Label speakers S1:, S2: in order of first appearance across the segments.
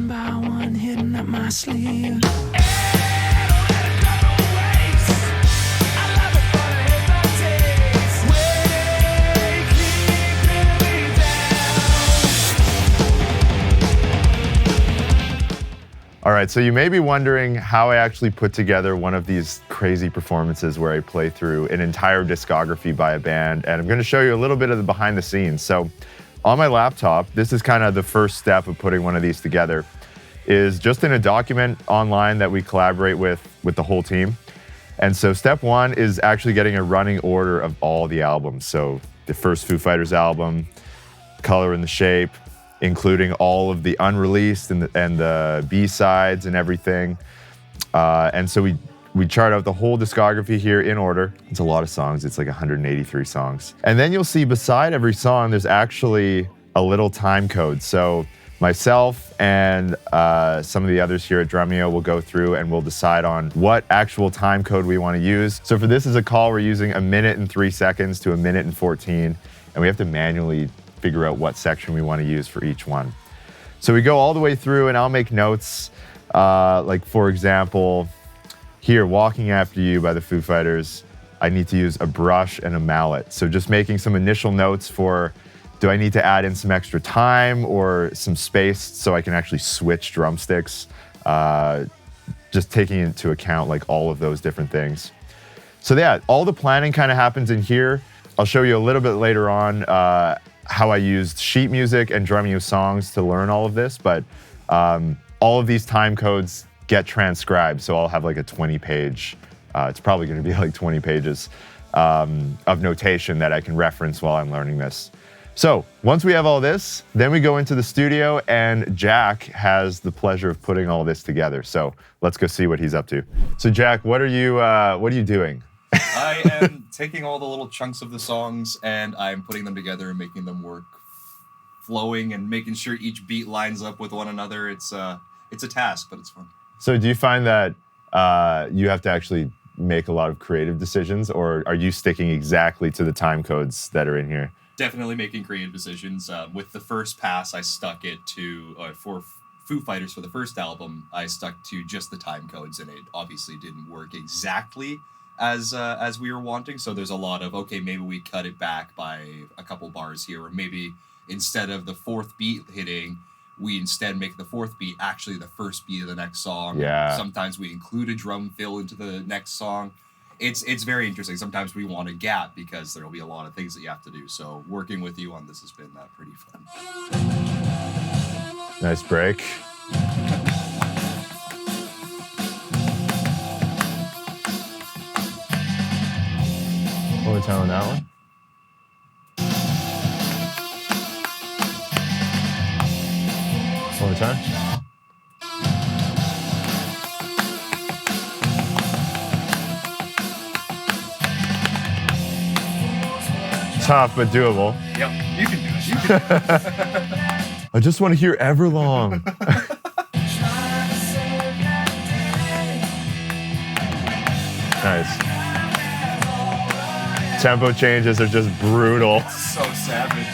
S1: by one hidden up my sleeve.
S2: All right, so you may be wondering how I actually put together one of these crazy performances where I play through an entire discography by a band, and I'm going to show you a little bit of the behind the scenes. So on my laptop, this is kind of the first step of putting one of these together, is just in a document online that we collaborate with the whole team. And so step one is actually getting a running order of all the albums. So the first Foo Fighters album, Color and the Shape, including all of the unreleased and the B-sides and everything. And so we chart out the whole discography here in order. It's a lot of songs. It's like 183 songs. And then you'll see beside every song, there's actually a little time code. So myself and some of the others here at Drumeo will go through and we'll decide on what actual time code we want to use. So for this as a call, we're using 1 minute and 3 seconds to 1 minute and 14. And we have to manually figure out what section we want to use for each one. So we go all the way through and I'll make notes. Like for example, here, Walking After You by the Foo Fighters, I need to use a brush and a mallet. So just making some initial notes for, do I need to add in some extra time or some space so I can actually switch drumsticks? Just taking into account like all of those different things. So yeah, all the planning kind of happens in here. I'll show you a little bit later on how I used sheet music and Drumeo songs to learn all of this, but all of these time codes get transcribed, so I'll have like a 20-page, it's probably gonna be like 20 pages of notation that I can reference while I'm learning this. So once we have all this, then we go into the studio and Jack has the pleasure of putting all this together. So let's go see what he's up to. So Jack, what are you doing?
S3: I am taking all the little chunks of the songs and I'm putting them together and making them work flowing and making sure each beat lines up with one another. It's a task, but it's fun.
S2: So do you find that you have to actually make a lot of creative decisions, or are you sticking exactly to the time codes that are in here?
S3: Definitely making creative decisions. With the first pass, I stuck it to, for Foo Fighters for the first album, I stuck to just the time codes, and it obviously didn't work exactly as we were wanting. So there's a lot of, okay, maybe we cut it back by a couple bars here, or maybe instead of the fourth beat hitting, we instead make the fourth beat actually the first beat of the next song.
S2: Yeah.
S3: Sometimes we include a drum fill into the next song. It's very interesting. Sometimes we want a gap because there'll be a lot of things that you have to do. So working with you on this has been pretty fun.
S2: Nice break. One more time on that one. One more time. Tough, but doable.
S3: Yep, you can do it. You can do it.
S2: I just want to hear Everlong. Nice. Tempo changes are just brutal.
S3: So savage.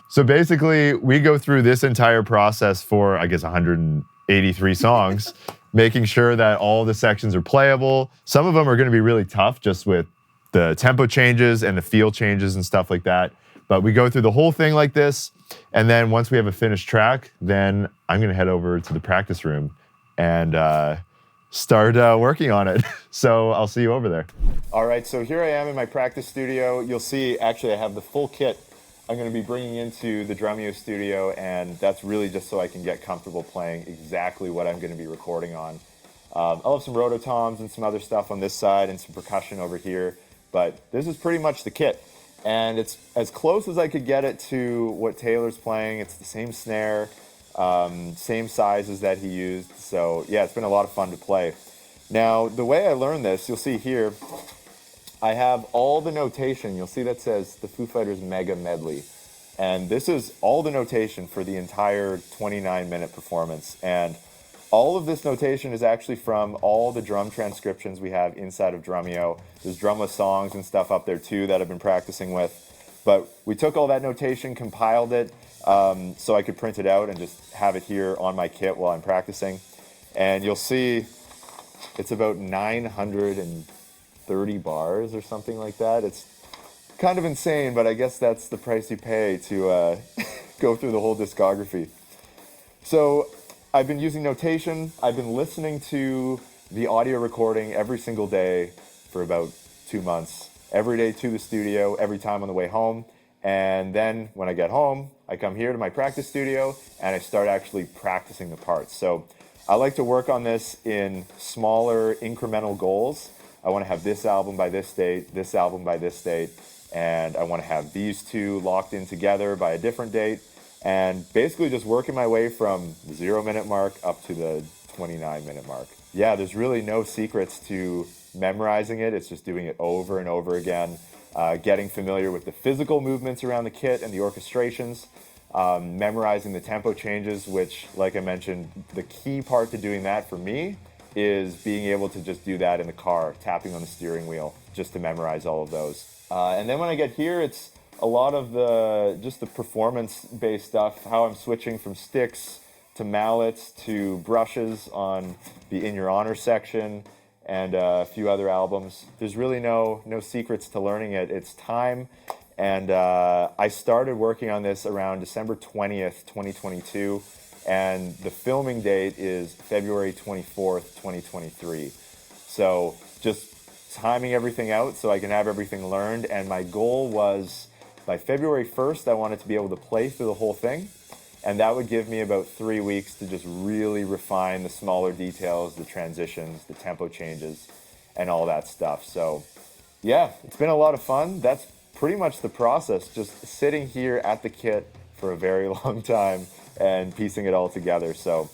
S2: So basically, we go through this entire process for, I guess, 183 songs, making sure that all the sections are playable. Some of them are going to be really tough just with the tempo changes and the feel changes and stuff like that. But we go through the whole thing like this. And then once we have a finished track, then I'm going to head over to the practice room and start working on it. So I'll see you over there. All right, so here I am in my practice studio. You'll see, actually, I have the full kit I'm going to be bringing into the Drumeo studio, and that's really just so I can get comfortable playing exactly what I'm going to be recording on. I'll have some rototoms and some other stuff on this side and some percussion over here, but this is pretty much the kit. And it's as close as I could get it to what Taylor's playing. It's the same snare, same sizes that he used. So yeah, it's been a lot of fun to play. Now, the way I learned this, you'll see here, I have all the notation. You'll see that says the Foo Fighters Mega Medley. And this is all the notation for the entire 29-minute performance. And all of this notation is actually from all the drum transcriptions we have inside of Drumeo. There's drumless songs and stuff up there too that I've been practicing with. But we took all that notation, compiled it, so I could print it out and just have it here on my kit while I'm practicing. And you'll see it's about 930 bars or something like that. It's kind of insane, but I guess that's the price you pay to go through the whole discography. So I've been using notation. I've been listening to the audio recording every single day for about 2 months. Every day to the studio, every time on the way home. And then when I get home, I come here to my practice studio and I start actually practicing the parts. So I like to work on this in smaller incremental goals. I want to have this album by this date, this album by this date, and I want to have these two locked in together by a different date, and basically just working my way from the 0 minute mark up to the 29 minute mark. Yeah, there's really no secrets to memorizing it. It's just doing it over and over again, getting familiar with the physical movements around the kit and the orchestrations, memorizing the tempo changes, which, like I mentioned, the key part to doing that for me is being able to just do that in the car, tapping on the steering wheel, just to memorize all of those. And then when I get here, it's a lot of just the performance-based stuff, how I'm switching from sticks to mallets to brushes on the In Your Honor section and a few other albums. There's really no secrets to learning it. It's time, and I started working on this around December 20th, 2022, and the filming date is February 24th, 2023. So just timing everything out so I can have everything learned, and my goal was by February 1st, I wanted to be able to play through the whole thing, and that would give me about 3 weeks to just really refine the smaller details, the transitions, the tempo changes, and all that stuff. So yeah, it's been a lot of fun. That's pretty much the process, just sitting here at the kit for a very long time and piecing it all together. So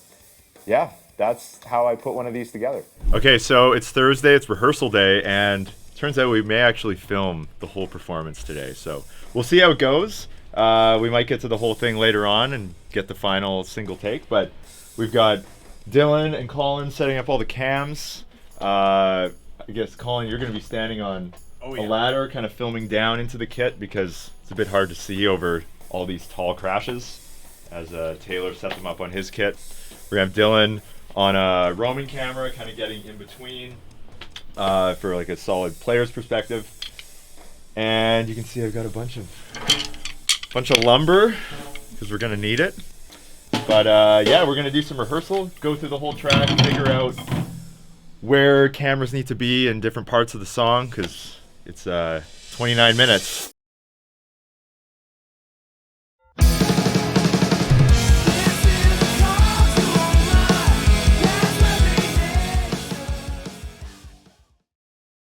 S2: yeah, that's how I put one of these together. Okay, so it's Thursday, it's rehearsal day, and turns out we may actually film the whole performance today. So we'll see how it goes. We might get to the whole thing later on and get the final single take, but we've got Dylan and Colin setting up all the cams. I guess, Colin, you're going to be standing on a ladder, kind of filming down into the kit because it's a bit hard to see over all these tall crashes as Taylor set them up on his kit. We're going to have Dylan on a roaming camera, kind of getting in between for like a solid player's perspective. And you can see I've got a bunch of lumber because we're going to need it. But yeah, we're going to do some rehearsal, go through the whole track, figure out where cameras need to be in different parts of the song because it's 29 minutes.